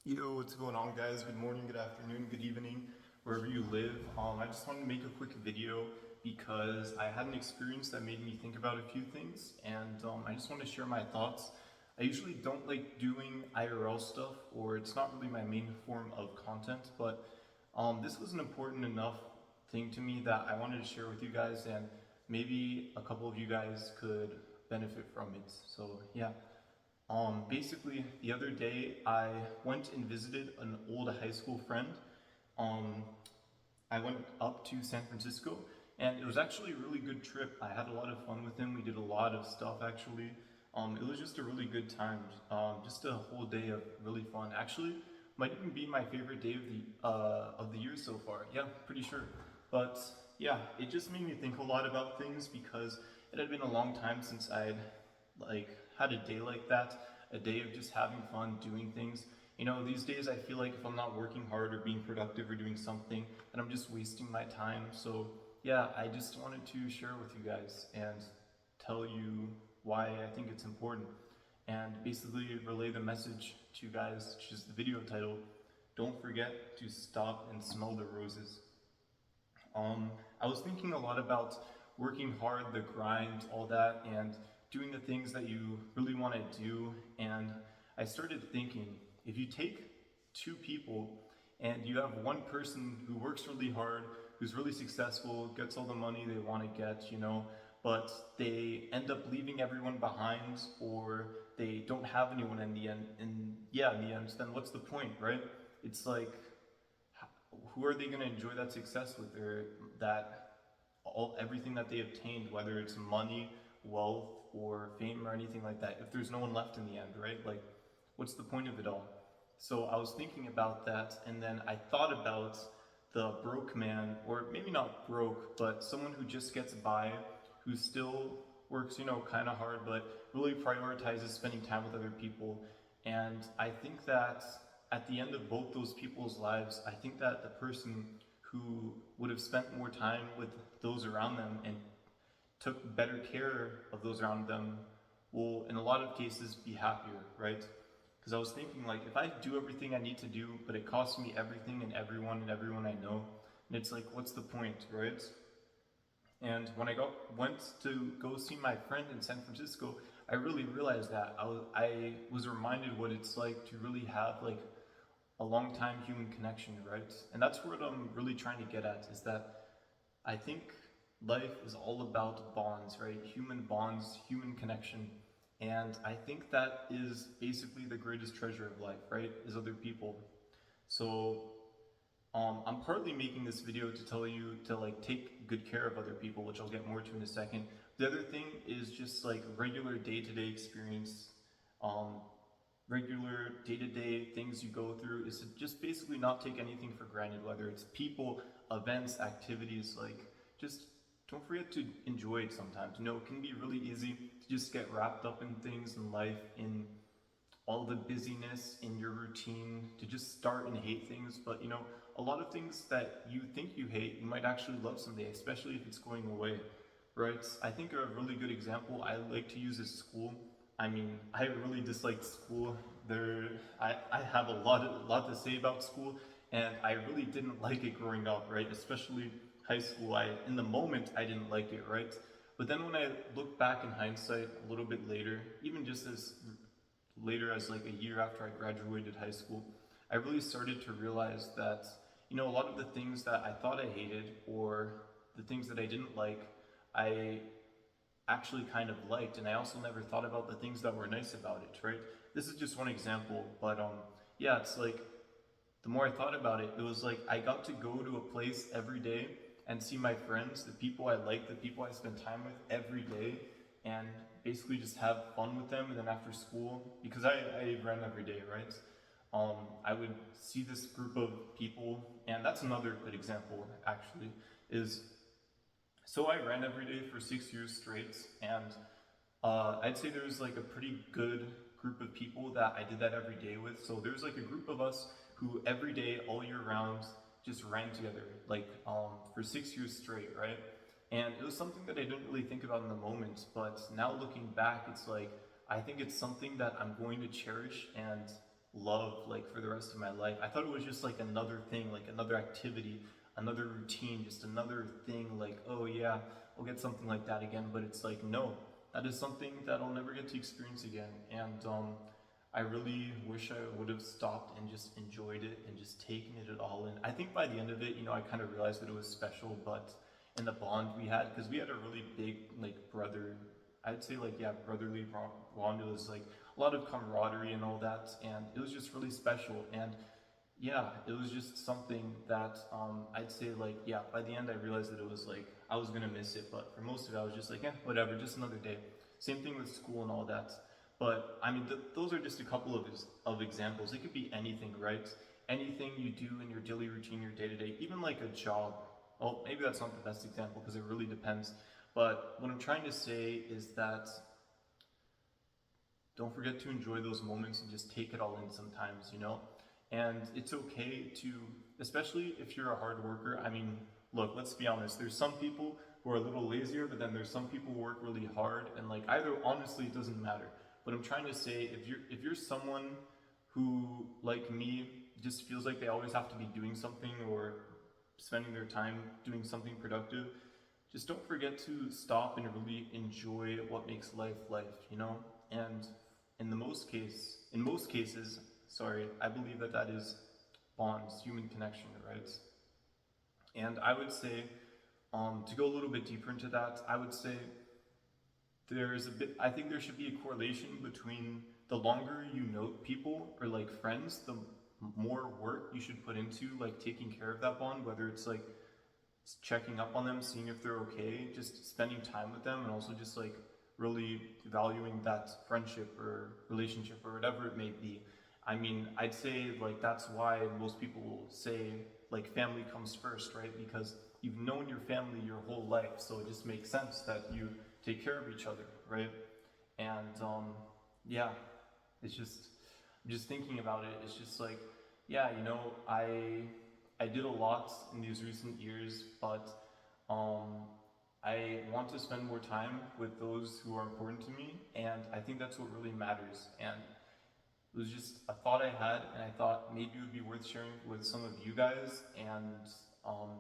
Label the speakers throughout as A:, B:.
A: Yo, what's going on, guys? Good morning, good afternoon, good evening, wherever you live. I just wanted to make a quick video because I had an experience that made me think about a few things, and I just want to share my thoughts. I usually don't like doing IRL stuff, or it's not really my main form of content, but this was an important enough thing to me that I wanted to share with you guys, and maybe a couple of you guys could benefit from it. So, yeah. Basically, the other day I went and visited an old high school friend. Um, I went up to San Francisco, and it was actually a really good trip. I had a lot of fun with him. We did a lot of stuff actually. It was just a really good time. Just a whole day of really fun. Actually, might even be my favorite day of the year so far. Yeah, pretty sure. But yeah, it just made me think a lot about things because it had been a long time since I'd like had a day like that, a day of just having fun, doing things. You know, these days I feel like if I'm not working hard or being productive or doing something, then I'm just wasting my time. So yeah, I just wanted to share with you guys and tell you why I think it's important and basically relay the message to you guys, which is the video title. Don't forget to stop and smell the roses. I was thinking a lot about working hard, the grind, all that, and doing the things that you really want to do. And I started thinking, if you take two people and you have one person who works really hard, who's really successful, gets all the money they want to get, but they end up leaving everyone behind or they don't have anyone in the end. And yeah, in the end, then what's the point, right? It's like, who are they going to enjoy that success with, or that everything that they obtained, whether it's money, wealth, or fame, or anything like that, if there's no one left in the end, right? Like, what's the point of it all? So I was thinking about that, and then I thought about the broke man, or maybe not broke, but someone who just gets by, who still works, kind of hard, but really prioritizes spending time with other people. And I think that at the end of both those people's lives, I think that the person who would have spent more time with those around them and took better care of those around them will, in a lot of cases, be happier, right? Because I was thinking, like, if I do everything I need to do, but it costs me everything and everyone I know, and it's like, what's the point, right? And when went to go see my friend in San Francisco, I really realized that I was reminded what it's like to really have like a long time human connection, right? And that's what I'm really trying to get at, is that I think life is all about bonds, right? Human bonds, human connection. And I think that is basically the greatest treasure of life, right? Is other people. So I'm partly making this video to tell you to like take good care of other people, which I'll get more to in a second. The other thing is just like regular day-to-day experience, um, regular day-to-day things you go through, is to just basically not take anything for granted, whether it's people, events, activities, like just don't forget to enjoy it sometimes. It can be really easy to just get wrapped up in things in life, in all the busyness in your routine, to just start and hate things. But a lot of things that you think you hate, you might actually love someday, especially if it's going away, right? I think a really good example I like to use is school. I mean, I really disliked school. I have a lot to say about school, and I really didn't like it growing up, right? Especially high school. In the moment, I didn't like it, right? But then when I look back in hindsight a little bit later, even just as later as like a year after I graduated high school, I really started to realize that, a lot of the things that I thought I hated or the things that I didn't like, I actually kind of liked, and I also never thought about the things that were nice about it, right? This is just one example, but yeah, it's like the more I thought about it, it was like I got to go to a place every day and see my friends, the people I like, the people I spend time with every day, and basically just have fun with them. And then after school, because I ran every day, right? I would see this group of people, and that's another good example actually, is so I ran every day for 6 years straight, and I'd say there was like a pretty good group of people that I did that every day with. So there's like a group of us who every day, all year round, just ran together, like for 6 years straight, right? And it was something that I didn't really think about in the moment, but now looking back, it's like I think it's something that I'm going to cherish and love like for the rest of my life. I thought it was just like another thing, like another activity, another routine, just another thing like, oh yeah, I'll get something like that again. But it's like, no, that is something that I'll never get to experience again. And I really wish I would have stopped and just enjoyed it and just taken it all in. I think by the end of it, I kind of realized that it was special, but in the bond we had, because we had a really big like brother, I'd say like yeah, brotherly bond. It was like a lot of camaraderie and all that, and it was just really special. And yeah, it was just something that I'd say like yeah. By the end, I realized that it was like I was gonna miss it, but for most of it, I was just like whatever, just another day. Same thing with school and all that. But I mean, those are just a couple of examples. It could be anything, right? Anything you do in your daily routine, your day to day, even like a job. Well, maybe that's not the best example because it really depends. But what I'm trying to say is that don't forget to enjoy those moments and just take it all in sometimes. And it's okay to, especially if you're a hard worker. I mean, look, let's be honest. There's some people who are a little lazier, but then there's some people who work really hard. And like either, honestly, it doesn't matter. But I'm trying to say, if you're someone who, like me, just feels like they always have to be doing something or spending their time doing something productive, just don't forget to stop and really enjoy what makes life. And in most cases, sorry, I believe that is bonds, human connection, right? And I would say, to go a little bit deeper into that, I would say I think there should be a correlation between the longer you know people or like friends, the more work you should put into like taking care of that bond, whether it's like checking up on them, seeing if they're okay, just spending time with them, and also just like really valuing that friendship or relationship or whatever it may be. I mean, I'd say like that's why most people say like family comes first, right? Because you've known your family your whole life, so it just makes sense that you take care of each other, right? And yeah, it's just I'm just thinking about it. It's just like yeah, I did a lot in these recent years, but um, I want to spend more time with those who are important to me, and I think that's what really matters. And it was just a thought I had, and I thought maybe it would be worth sharing with some of you guys, and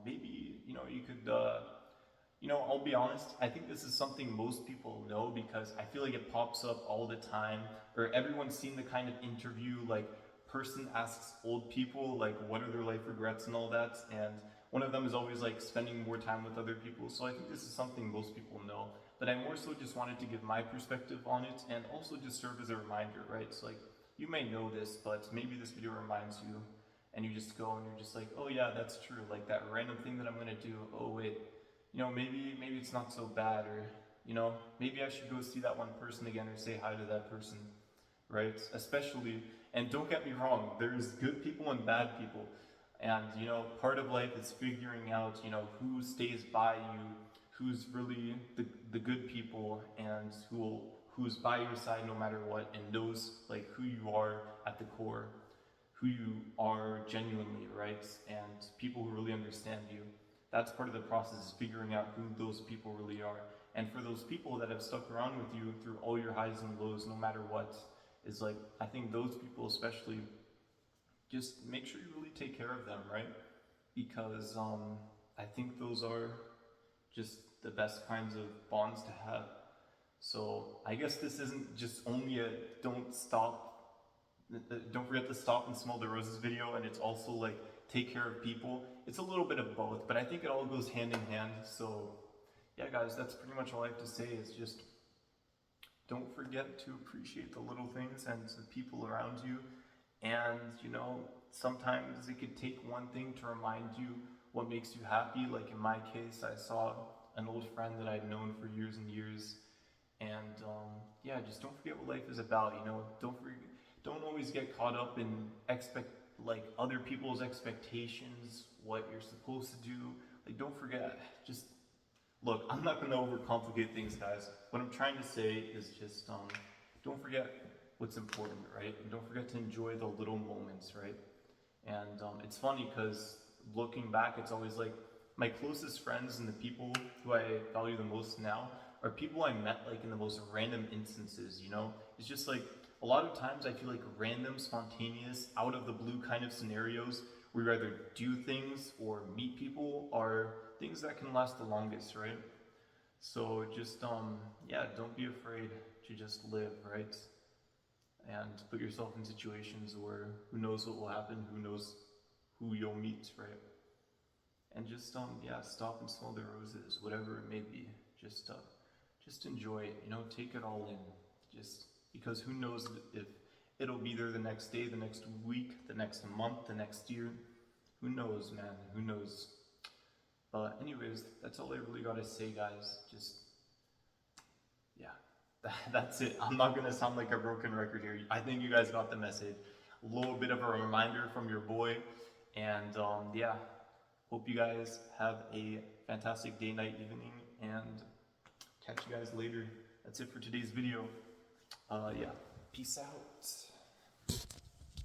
A: maybe you could. I'll be honest, I think this is something most people know because I feel like it pops up all the time, or everyone's seen the kind of interview like person asks old people like what are their life regrets and all that, and one of them is always like spending more time with other people. So I think this is something most people know, but I more so just wanted to give my perspective on it and also just serve as a reminder, right? So like you may know this, but maybe this video reminds you and you just go and you're just like, oh yeah, that's true, like that random thing that I'm gonna do, oh wait, maybe it's not so bad, or maybe I should go see that one person again or say hi to that person, right? Especially, and don't get me wrong, there's good people and bad people, and part of life is figuring out who stays by you, who's really the good people, and who's by your side no matter what, and knows like who you are at the core, who you are genuinely, right? And people who really understand you. That's part of the process, is figuring out who those people really are. And for those people that have stuck around with you through all your highs and lows, no matter what, is like, I think those people especially, just make sure you really take care of them, right? Because I think those are just the best kinds of bonds to have. So I guess this isn't just only a don't forget to stop and smell the roses video, and it's also like take care of people. It's a little bit of both, but I think it all goes hand in hand. So yeah guys, that's pretty much all I have to say, is just don't forget to appreciate the little things and the people around you. And sometimes it could take one thing to remind you what makes you happy. Like in my case, I saw an old friend that I'd known for years and years, and yeah, just don't forget what life is about. Don't always get caught up in other people's expectations, what you're supposed to do. Like, don't forget. Just look. I'm not gonna overcomplicate things, guys. What I'm trying to say is just don't forget what's important, right? And don't forget to enjoy the little moments, right? And it's funny because looking back, it's always like my closest friends and the people who I value the most now are people I met like in the most random instances. It's just like a lot of times I feel like random, spontaneous, out of the blue kind of scenarios where you either do things or meet people are things that can last the longest, right? So just yeah, don't be afraid to just live, right? And put yourself in situations where who knows what will happen, who knows who you'll meet, right? And just yeah, stop and smell the roses, whatever it may be. Just enjoy it, you know, take it all in. Just because who knows if it'll be there the next day, the next week, the next month, the next year. Who knows, man? Who knows? But anyways, that's all I really gotta say, guys. Just yeah, that's it. I'm not gonna sound like a broken record here. I think you guys got the message. A little bit of a reminder from your boy, and yeah, hope you guys have a fantastic day, night, evening, and catch you guys later. That's it for today's video. Yeah, peace out.